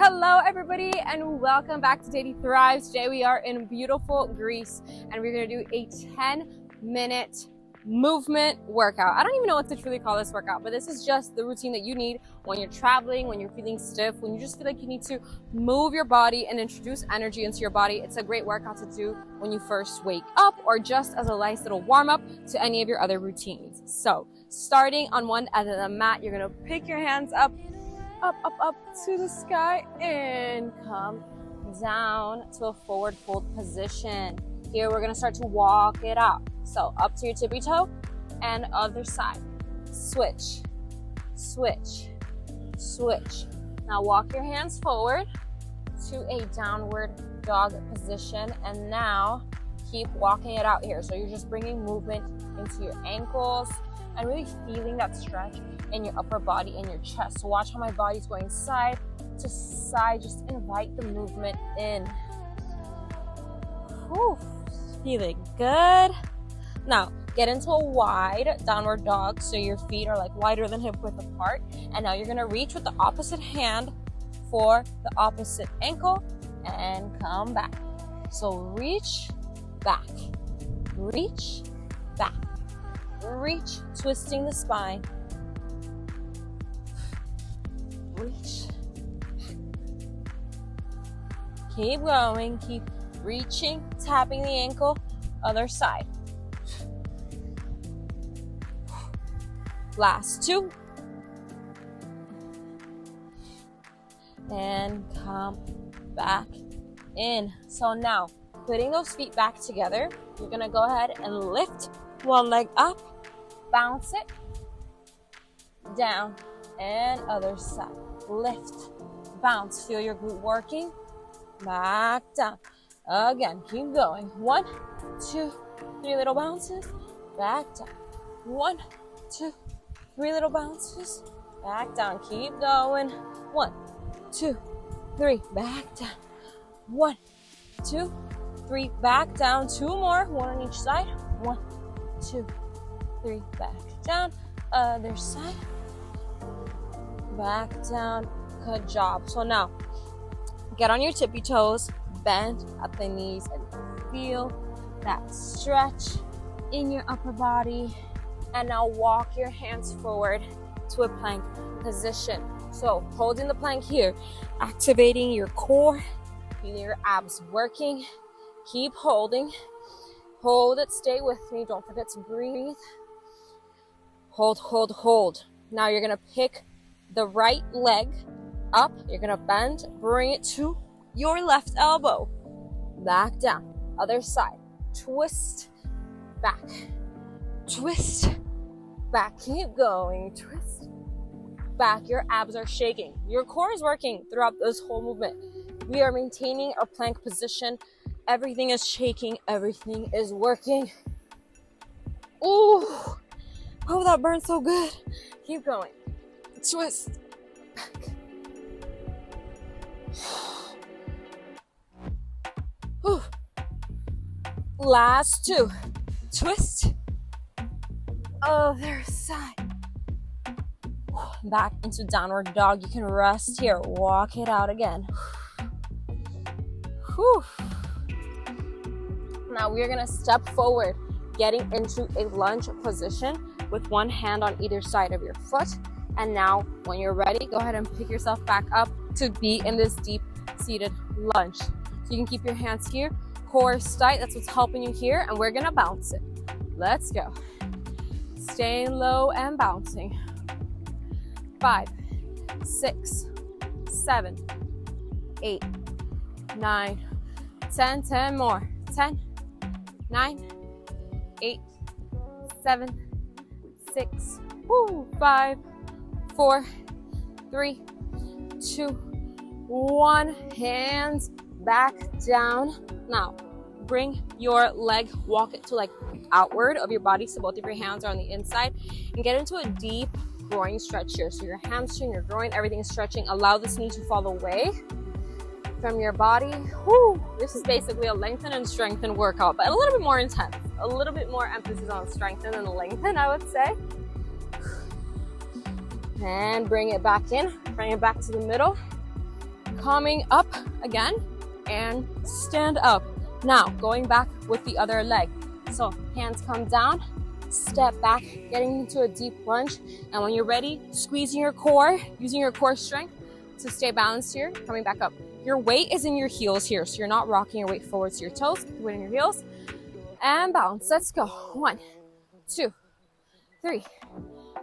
Hello everybody and welcome back to Daily Thrives. Today we are in beautiful Greece and we're going to do a 10-minute movement workout. I don't even know what to truly call this workout, but this is just the routine that you need when you're traveling, when you're feeling stiff, when you just feel like you need to move your body and introduce energy into your body. It's a great workout to do when you first wake up or just as a nice little warm up to any of your other routines. So starting on one end of the mat, you're going to pick your hands up to the sky and come down to a forward fold position. Here we're gonna start to walk it out. So up to your tippy toe and other side. Switch, switch, switch. Now walk your hands forward to a downward dog position and now keep walking it out here. So you're just bringing movement into your ankles and really feeling that stretch in your upper body and your chest. So watch how my body's going side to side. Just invite the movement in. Whew, feeling good. Now get into a wide downward dog so your feet are like wider than hip width apart. And now you're gonna reach with the opposite hand for the opposite ankle and come back. So reach back, reach back, reach, twisting the spine. Reach. Keep going, keep reaching, tapping the ankle, other side. Last two. And come back in. So now, putting those feet back together, you're gonna go ahead and lift one leg up, bounce it, down, and other side. Lift, bounce, feel your glute working, back down. Again, keep going. 1, 2, 3 little bounces, back down. 1, 2, 3 little bounces, back down. Keep going. 1, 2, 3, back down. 1, 2, 3, back down. 2 more, 1 on each side. 1, 2, 3, back down. Other side. Back down. Good job. So now get on your tippy toes, bend at the knees and feel that stretch in your upper body. And now walk your hands forward to a plank position. So holding the plank here, activating your core, feeling your abs working. Keep holding. Hold it, stay with me. Don't forget to breathe. Hold, hold, hold. Now you're gonna pick the right leg up, you're gonna bend, bring it to your left elbow, back down, other side, twist, back, twist, back, keep going, twist, back, your abs are shaking, your core is working throughout this whole movement. We are maintaining our plank position, everything is shaking, everything is working. Ooh, oh, that burns so good. Keep going. Twist, back. Whew. Last 2. Twist. Other side. Back into downward dog. You can rest here. Walk it out again. Whew. Now we're gonna step forward, getting into a lunge position with one hand on either side of your foot. And now, when you're ready, go ahead and pick yourself back up to be in this deep seated lunge. So you can keep your hands here, core is tight, that's what's helping you here, and we're gonna bounce it. Let's go. Staying low and bouncing. 5, 6, 7, 8, 9, 10, 10 more. 10, 9, 8, 7, 6, 5, 4, 3, 2, 1. Hands back down. Now, bring your leg, walk it to like outward of your body so both of your hands are on the inside and get into a deep groin stretch here. So your hamstring, your groin, everything is stretching. Allow this knee to fall away from your body. Whew. This is basically a lengthen and strengthen workout, but a little bit more intense. A little bit more emphasis on strengthen than lengthen, I would say. And bring it back in, bring it back to the middle. Coming up again and stand up. Now going back with the other leg. So hands come down, step back, getting into a deep lunge. And when you're ready, squeezing your core, using your core strength to stay balanced here, coming back up. Your weight is in your heels here, so you're not rocking your weight forwards to your toes, your weight in your heels. And balance. Let's go. 1, 2, 3,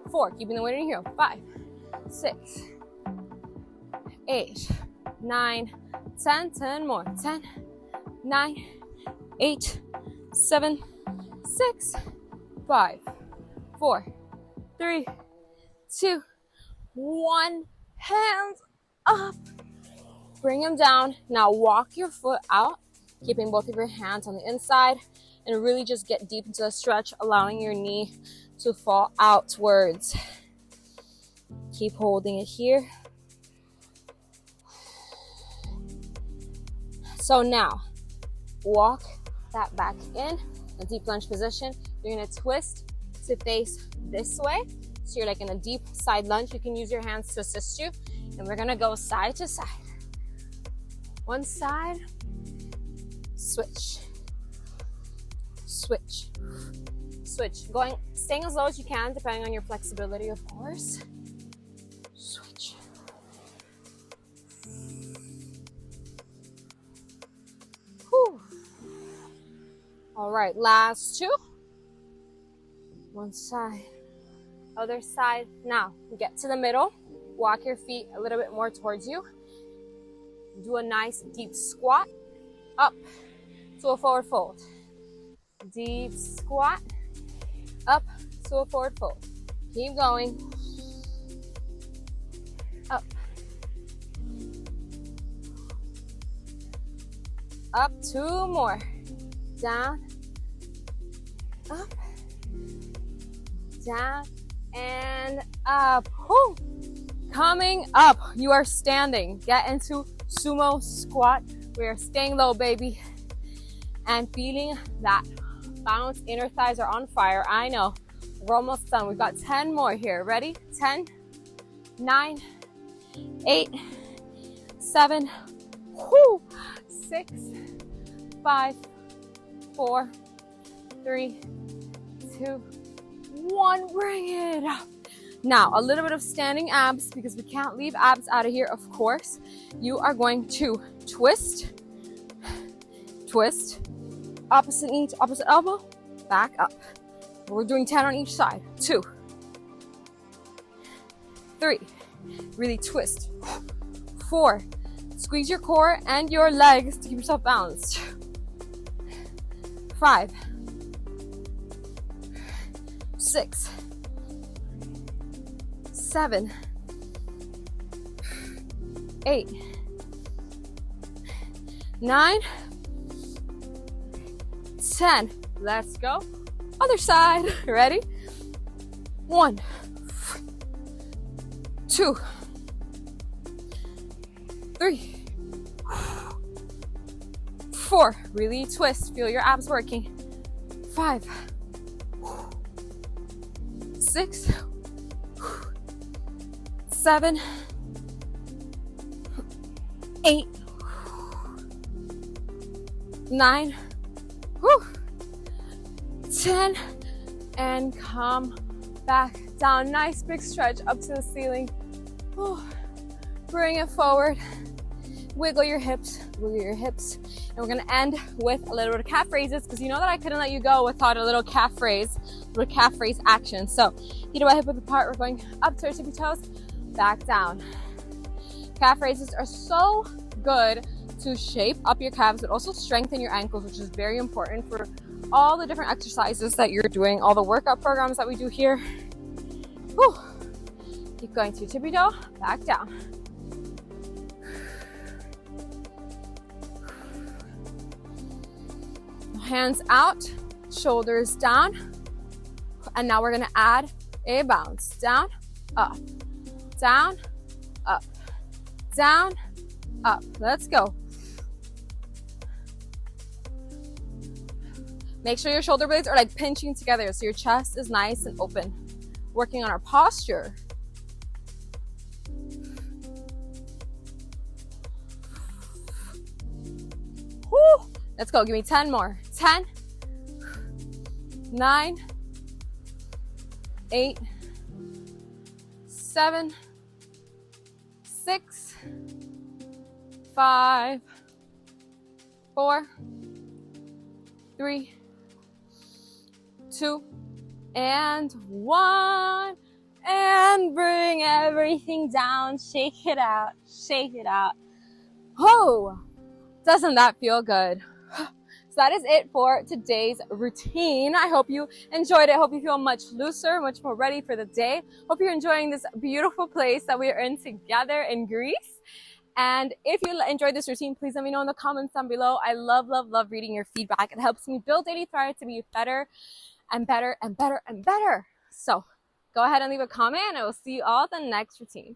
4. Keeping the weight in your heel. 5, 6, 8, 9, 10. 10 more. 10, 9, 8, 7, 6, 5, 4, 3, 2, 1. Hands up. Bring them down. Now walk your foot out, keeping both of your hands on the inside, and really just get deep into the stretch, allowing your knee to fall outwards. Keep holding it here. So now, walk that back in a deep lunge position. You're gonna twist to face this way. So you're like in a deep side lunge. You can use your hands to assist you. And we're gonna go side to side. One side, switch, switch, switch. Staying as low as you can, depending on your flexibility, of course. Switch. Whew. All right, last 2. One side, other side. Now, get to the middle. Walk your feet a little bit more towards you. Do a nice deep squat up to a forward fold. Deep squat up to a forward fold. Keep going. Up. Up. 2 more. Down. Up. Down. And up. Whew. Coming up, you are standing. Get into sumo squat. We are staying low, baby. And feeling that bounce. Inner thighs are on fire. I know. We're almost done. We've got 10 more here. Ready? 10, 9, 8, 7, 6, 5, 4, 3, 2, 1. Bring it up. Now, a little bit of standing abs, because we can't leave abs out of here, of course. You are going to twist, twist, opposite knee to opposite elbow, back up. We're doing 10 on each side. 2, 3, really twist. 4, squeeze your core and your legs to keep yourself balanced. 5, 6, 7, 8, 9, 10. Let's go. Other side. Ready? 1, 2, 3, 4. Really twist. Feel your abs working. 5, 6, 7, 8, 9, 10, and come back down. Nice big stretch up to the ceiling. Bring it forward. Wiggle your hips, wiggle your hips. And we're gonna end with a little bit of calf raises, because you know that I couldn't let you go without a little calf raise action. So, feet away, hip width apart. We're going up to our tippy toes, back down. Calf raises are so good to shape up your calves, but also strengthen your ankles, which is very important for all the different exercises that you're doing, all the workout programs that we do here. Whew. Keep going to your tippy toe, back down. Hands out, shoulders down. And now we're gonna add a bounce. Down, up, down, up, down, up. Let's go. Make sure your shoulder blades are like pinching together so your chest is nice and open. Working on our posture. Let's go. Give me 10 more. 10, 9, 8, 7, 6, 5, 4, 3, 2, and 1. And bring everything down. Shake it out. Shake it out. Oh, doesn't that feel good? So that is it for today's routine. I hope you enjoyed it. I hope you feel much looser, much more ready for the day. Hope you're enjoying this beautiful place that we are in together in Greece. And if you enjoyed this routine, please let me know in the comments down below. I love, love, love reading your feedback. It helps me build Daily Thrive to be better and better and better and better. So go ahead and leave a comment, and I will see you all at the next routine.